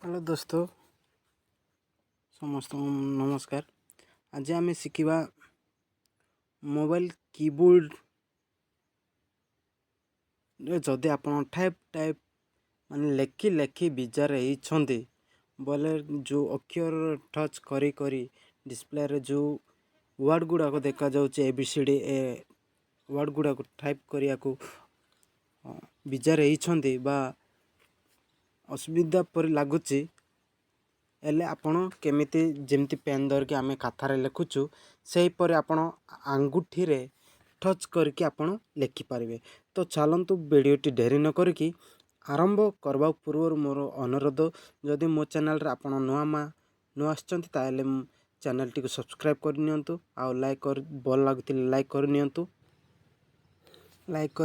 Hello दोस्तों समस्त नमस्कार। आज आम शिखा मोबाइल कीबोर्ड जदि आप टाइप टाइप मान लेखि लेखि विजार होती बोले जो अक्षर टच करी करी डिस्प्ले रे जो वर्ड गुड़ाक देखा जाऊँ ABCD ए वर्ड गुड़ाक टाइप करिया को विजार होती बा असुविधा पर लगुच हेले आपण केमिति जेमती पेन धरिकी आम खातार लिखुचु से परे आपण आंगुठी रे टच करके आपण लिखिपारे। तो चलतु वीडियोटी डेरी न करके आरंभ करबा पूर्व मोर अनुरोध, जदि मो चैनल रे आपण नुआ आछंती ताले चैनल टी को सब्सक्राइब कर नियंतु आ लाइक कर भल लागुतिले लाइक कर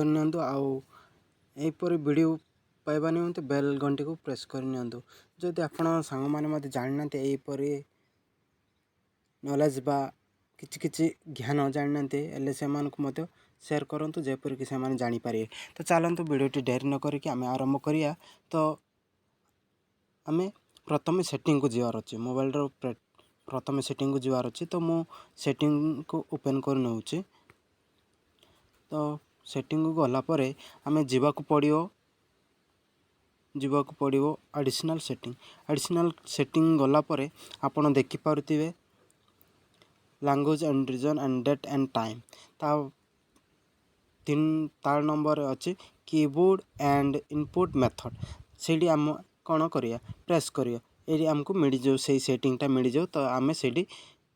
नियंतु आउ एपरी वीडियो पाइबा निमंते बेल घंटी को प्रेस कर नियंतु। जदि आपण सांग माने मते जाननाते एपरी नॉलेज बा किछि ज्ञान जाननाते एले से मान को मते शेयर करंतु जेपरी कि से माने जानि पारे। तो चलंतु वीडियोटी डेरी न करके आमे आरंभ करिया। तो आमे प्रथम सेटिंग को जिवार अछि, मोबाइल रो प्रथम सेटिंग को जिवार अछि। तो मो सेटिंग को ओपन कर नउछि। तो सेटिंग को गला परे आमे जिबा को पड़ियो एडिशनल सेटिंग गला परे आपण देखि पारुथिबे language and region and date and time. तार नंबर अच्छी कीबोर्ड एंड इनपुट मेथड से आम कौन करिया प्रेस करिया ये आमको मिल जाओ से सेटिंगटा मिल जाओ। तो आम से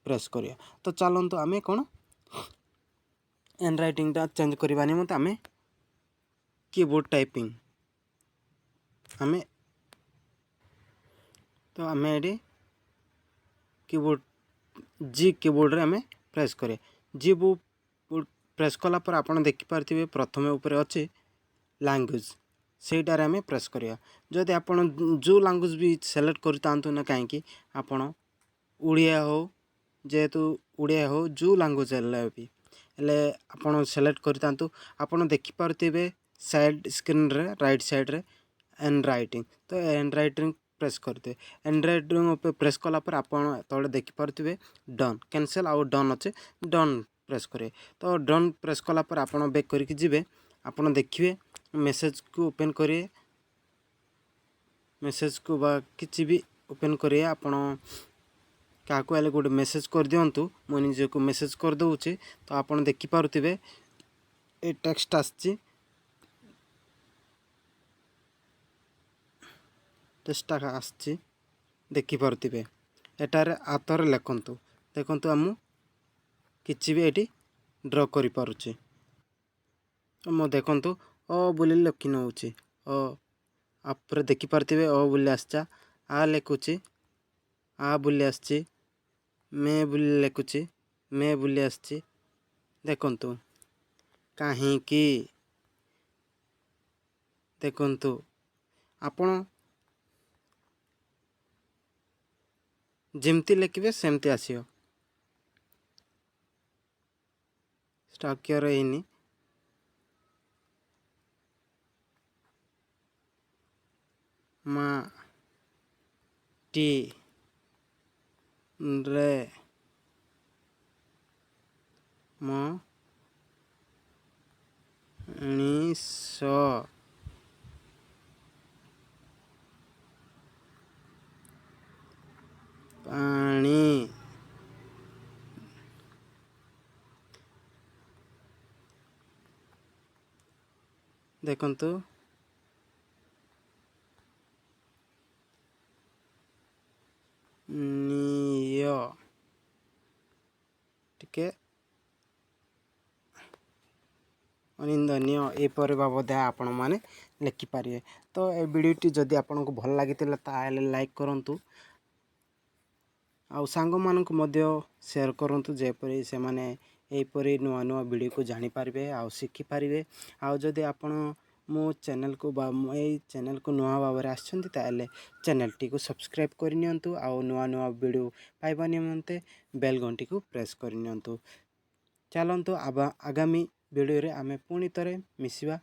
प्रेस करिया। तो चलतु आम कौन एंड राइटिंगटा चेंज करवा निमंते आम कीबोर्ड टाइपिंग आम तो आम ये कीबोर्ड कीबोर्ड रे आम प्रेस करिया। जी प्रेस कला पर आपन देखि पारथिबे प्रथमे ऊपर अच्छे लैंग्वेज सेटार आम प्रेस करिया। जदि आपन जो लैंग्वेज भी सेलेक्ट करतांतु ना कहीं आपन उड़िया हो जेहेतु उड़िया हो जो लैंग्वेज भी हेले आपन सेलेक्ट करतांतु आपन देखि पारथिबे साइड स्क्रीन रे राइट साइड रे एंड राइटिंग। तो एंड राइटिंग प्रेस करते एंड राइटिंग पे प्रेस कला पर आपन तळे देखि पारथिबे डन कैंसिल आउ डन अच्छे डन प्रेस करे। तो डन प्रेस कला पर आपन बैक करके जिवे आपन देखिए मेसेज को ओपन करिए मेसेज को बा किसी भी ओपन करिए आपन क्या को गोटे मेसेज कर दिंतु मो निजे को मेसेज कर दउछि। तो आपन देखि पारुथिबे ए टेक्स्ट आछि देखि पारुथिबे एटार आतर लेखंतु देखंतु आमु किछि भी एटी ड्रॉ करि पारुछि। तो मो देखंतु ओ बोली लिखि नउछि ओ आप देखि पारथिबे ओ बोली आछा आ लेखुछि आ बोली आछी मैं बोली लेखुछि मैं बोली आछी देखंतु काहे कि देखंतु आपण जेमती लिखिबे सेमती आसीओ स्ट्रक्चर हेनी मा टी रे मो निसो पानी देखंतु नियो टिके अनिंदनीय एपर बाबद आपण मैंने लिखिपारे। तो ये वीडियोटी जदि आपन को भल लगी ताले लाइक करूँ आउ सांग मानक मध्य शेयर करंतु जेपरी से माने एपरी नुआ नुआ वीडियो को जानि पारिबे आउ शिखि पारिबे। आउ जदि आपण मो चैनल को बा ए चैनल को नुआ भाବରେ आछंती ताले चैनल टी को सब्सक्राइब कर नियंतु आउ नुआ नुआ वीडियो पाइबा निमंते बेल घंटी को प्रेस कर नियंतु। चलंतु आगामी वीडियो रे आमे पुणी तरे मिसिबा।